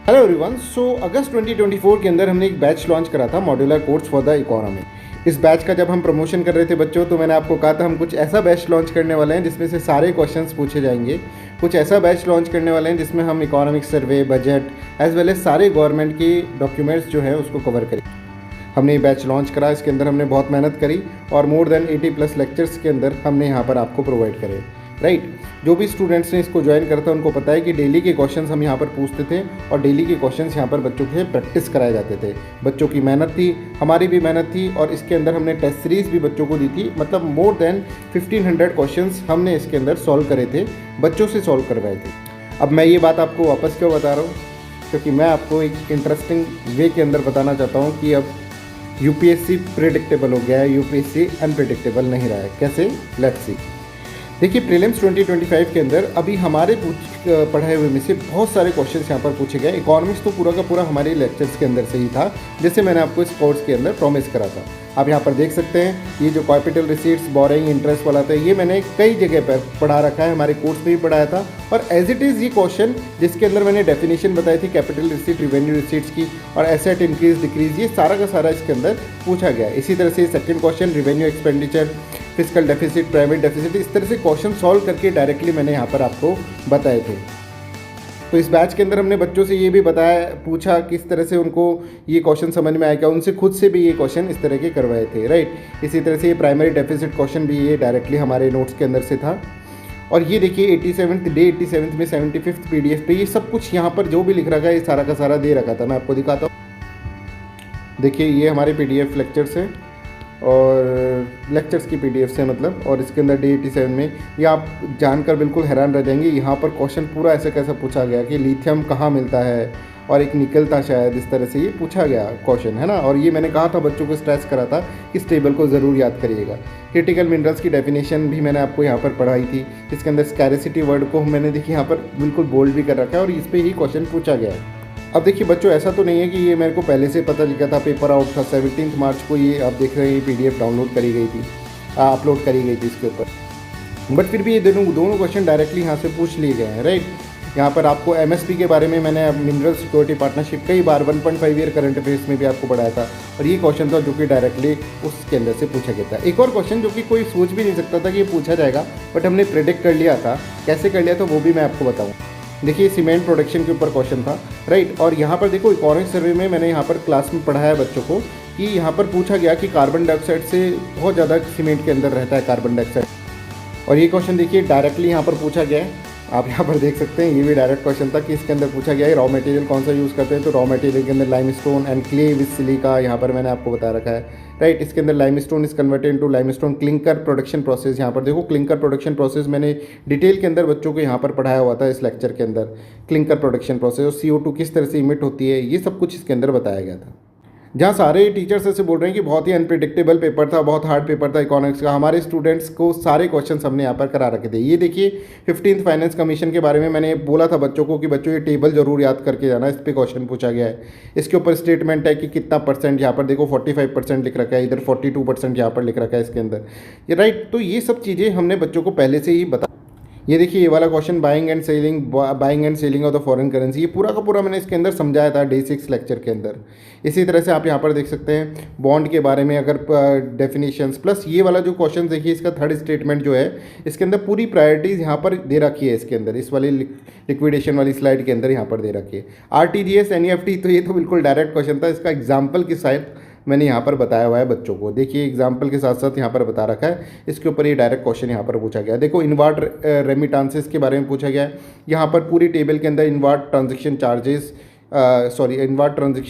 Hello everyone. अगस्त 2024 के अंदर हमने एक बैच लॉन्च करा था, modular course for the economy. इस बैच का जब हम प्रमोशन कर रहे थे बच्चों, तो मैंने आपको कहा था हम कुछ ऐसा बैच लॉन्च करने वाले हैं जिसमें से सारे क्वेश्चंस पूछे जाएंगे। कुछ ऐसा बैच लॉन्च करने वाले हैं जिसमें हम economic survey, budget as well as सारे गवर्नमेंट की डॉक्यूमेंट्स जो है उसको कवर करें। हमने ये बैच लॉन्च करा, इसके अंदर हमने बहुत मेहनत करी और मोर देन 80+ लेक्चर्स के अंदर हमने यहाँ पर आपको प्रोवाइड करे। राइट, जो भी स्टूडेंट्स ने इसको ज्वाइन करा था उनको पता है कि डेली के क्वेश्चंस हम यहाँ पर पूछते थे और डेली के क्वेश्चंस यहाँ पर बच्चों के प्रैक्टिस कराए जाते थे। बच्चों की मेहनत थी, हमारी भी मेहनत थी और इसके अंदर हमने टेस्ट सीरीज़ भी बच्चों को दी थी। मतलब मोर देन 1500 क्वेश्चंस हमने इसके अंदर सॉल्व करे थे, बच्चों से सॉल्व करवाए थे। अब मैं ये बात आपको वापस क्यों बता रहा हूँ, क्योंकि मैं आपको एक इंटरेस्टिंग वे के अंदर बताना चाहता हूँ कि अब यूपीएससी प्रेडिक्टेबल हो गया है, यूपीएससी अनप्रेडिक्टेबल नहीं रहा है। कैसे? Let's see. देखिए, प्रीलिम्स 2025 के अंदर अभी हमारे पढ़ाए हुए में से बहुत सारे क्वेश्चंस यहाँ पर पूछे गए। इकोनॉमिक्स तो पूरा का पूरा हमारे लेक्चर्स के अंदर से ही था, जैसे मैंने आपको इस कोर्स के अंदर प्रॉमिस करा था। आप यहाँ पर देख सकते हैं, ये जो कैपिटल रिसीट्स, बोरिंग, इंटरेस्ट वाला था, ये मैंने कई जगह पर पढ़ा रखा है, हमारे कोर्स में भी पढ़ाया था। और एज इट इज़ ये क्वेश्चन जिसके अंदर मैंने डेफिनेशन बताई थी कैपिटल रिसीट, रिवेन्यू रिसीट्स की और एसेट इंक्रीज डिक्रीज, ये सारा का सारा इसके अंदर पूछा गया। इसी तरह से second question revenue expenditure, physical deficit, private deficit, इस तरह से क्वेश्चन सॉल्व करके डायरेक्टली मैंने यहाँ पर आपको बताए थे। तो इस बैच के अंदर हमने बच्चों से ये भी बताया, पूछा किस तरह से उनको ये क्वेश्चन समझ में आएगा, उनसे खुद से भी ये क्वेश्चन इस तरह के करवाए थे। राइट, इसी तरह से ये प्राइमरी डेफिसिट क्वेश्चन भी ये डायरेक्टली हमारे नोट्स के अंदर से था। और ये देखिए 87 में 75th PDF पे ये सब कुछ यहाँ पर जो भी लिख रखा है ये सारा का सारा दे रखा था। मैं आपको दिखाता हूँ। देखिए, ये हमारे PDF लेक्चर्स हैं और लेक्चर्स की PDF है मतलब, और इसके अंदर डे 87 में ये आप जानकर बिल्कुल हैरान रह जाएंगे। यहाँ पर क्वेश्चन पूरा ऐसे कैसा पूछा गया कि लिथियम कहाँ मिलता है और एक निकल था शायद, इस तरह से ये पूछा गया क्वेश्चन, है ना। और ये मैंने कहा था बच्चों को स्ट्रेस करा था कि इस टेबल को ज़रूर याद करिएगा। क्रिटिकल मिनरल्स की डेफिनेशन भी मैंने आपको यहाँ पर पढ़ाई थी। इसके अंदर स्कैरेसिटी वर्ड को मैंने देखिए यहाँ पर बिल्कुल बोल्ड भी कर रखा है और इस पर ही क्वेश्चन पूछा गया है। अब देखिए बच्चों, ऐसा तो नहीं है कि ये मेरे को पहले से पता चला था, पेपर आउट था 17 मार्च को, ये आप देख रहे हैं PDF डाउनलोड करी गई थी, अपलोड करी गई थी इसके ऊपर। बट फिर भी ये दोनों क्वेश्चन डायरेक्टली यहाँ से पूछ लिए गए हैं। राइट, यहाँ पर आपको MSP के बारे में मैंने मिनरल सिक्योरिटी पार्टनरशिप कई बार 1.5 ईयर करंट अफेयर्स में भी आपको पढ़ाया था और ये क्वेश्चन था जो कि डायरेक्टली उसके अंदर से पूछा गया था। एक और क्वेश्चन जो कि कोई सोच भी नहीं सकता था कि ये पूछा जाएगा, बट हमने प्रेडिक्ट कर लिया था। कैसे कर लिया था वो भी मैं आपको बताऊँ। देखिए, सीमेंट प्रोडक्शन के ऊपर क्वेश्चन था। राइट, और यहाँ पर देखो इकोनॉमिक सर्वे में मैंने यहाँ पर क्लास में पढ़ाया बच्चों को कि यहाँ पर पूछा गया कि कार्बन डाइऑक्साइड से बहुत ज़्यादा सीमेंट के अंदर रहता है कार्बन डाइऑक्साइड। और ये क्वेश्चन देखिए डायरेक्टली यहाँ पर पूछा गया है, आप यहाँ पर देख सकते हैं। ये भी डायरेक्ट क्वेश्चन था कि इसके अंदर पूछा गया है रॉ मटेरियल कौन सा यूज़ करते हैं, तो रॉ मटेरियल के अंदर limestone and clay with silica, यहाँ पर मैंने आपको बता रखा है। राइट, इसके अंदर limestone is converted into limestone clinker production process. यहाँ पर देखो क्लिंकर प्रोडक्शन प्रोसेस मैंने डिटेल के अंदर बच्चों को यहाँ पर पढ़ाया हुआ था इस लेक्चर के अंदर। क्लिंकर प्रोडक्शन प्रोसेस और CO2 किस तरह से इमिट होती है, ये सब कुछ इसके अंदर बताया गया था। जहाँ सारे टीचर्स ऐसे बोल रहे हैं कि बहुत ही अनप्रिडिक्टेबल पेपर था, बहुत हार्ड पेपर था इकोनॉमिक्स का, हमारे स्टूडेंट्स को सारे क्वेश्चंस हमने यहाँ पर करा रखे थे। ये देखिए 15th फाइनेंस कमीशन के बारे में मैंने बोला था बच्चों को कि बच्चों ये टेबल जरूर याद करके जाना, इस पर क्वेश्चन पूछा गया है। इसके ऊपर स्टेटमेंट है कि कितना परसेंट, यहाँ पर देखो 45% लिख रखा है, इधर 42% यहाँ पर लिख रखा है इसके अंदर। ये राइट, तो ये सब चीज़ें हमने बच्चों को पहले से ही बता। ये देखिए ये वाला question buying and selling of the foreign currency, ये पूरा का पूरा मैंने इसके अंदर समझाया था डे 6 लेक्चर के अंदर। इसी तरह से आप यहाँ पर देख सकते हैं बॉन्ड के बारे में अगर डेफिनेशंस, प्लस ये वाला जो क्वेश्चन देखिए इसका थर्ड स्टेटमेंट जो है इसके अंदर पूरी प्रायोरिटीज़ यहाँ पर दे रखी है। इसके अंदर इस वाली लिक्विडेशन वाली स्लाइड के अंदर यहाँ पर दे रखी है। RTGS NEFT, तो ये तो बिल्कुल डायरेक्ट क्वेश्चन था, इसका एग्जाम्पल की साइड मैंने यहाँ पर बताया हुआ है बच्चों को। देखिए एग्जाम्पल के साथ साथ यहाँ पर बता रखा है, इसके ऊपर ये डायरेक्ट क्वेश्चन यहाँ पर पूछा गया। देखो इनवार्ड रेमिटांसेस के बारे में पूछा गया है, यहाँ पर पूरी टेबल के अंदर इनवार्ड ट्रांजेक्शन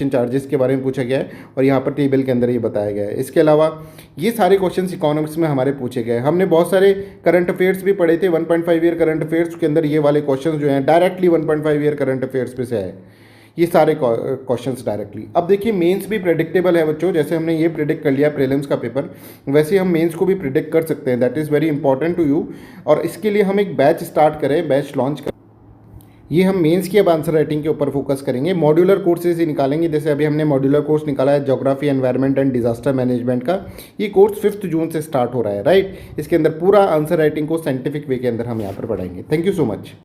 चार्जेस के बारे में पूछा गया है और यहाँ पर टेबल के अंदर ये बताया गया है। इसके अलावा ये सारे क्वेश्चंस इकोनॉमिक्स में हमारे पूछे गए। हमने बहुत सारे करंट अफेयर्स भी पढ़े थे, 1.5 ईयर करंट अफेयर्स के अंदर ये वाले क्वेश्चन जो हैं डायरेक्टली 1.5 ईयर करंट अफेयर्स पे से है ये सारे क्वेश्चंस डायरेक्टली। अब देखिए मेंस भी प्रेडिक्टेबल है बच्चों, जैसे हमने ये प्रेडिक्ट कर लिया प्रीलिम्स का पेपर, वैसे हम मेंस को भी प्रेडिक्ट कर सकते हैं। That is very important to you. और इसके लिए हम एक बैच स्टार्ट करें, बैच लॉन्च करें। ये हम मेंस की अब आंसर राइटिंग के ऊपर फोकस करेंगे, मॉड्यूलर कोर्सेज ही निकालेंगे। जैसे अभी हमने मॉड्यूलर कोर्स निकाला है geography, environment and disaster management का। ये कोर्स 5 जून से स्टार्ट हो रहा है। राइट, इसके अंदर पूरा आंसर राइटिंग को साइंटिफिक वे के अंदर हम यहाँ पर पढ़ाएंगे। Thank you so much.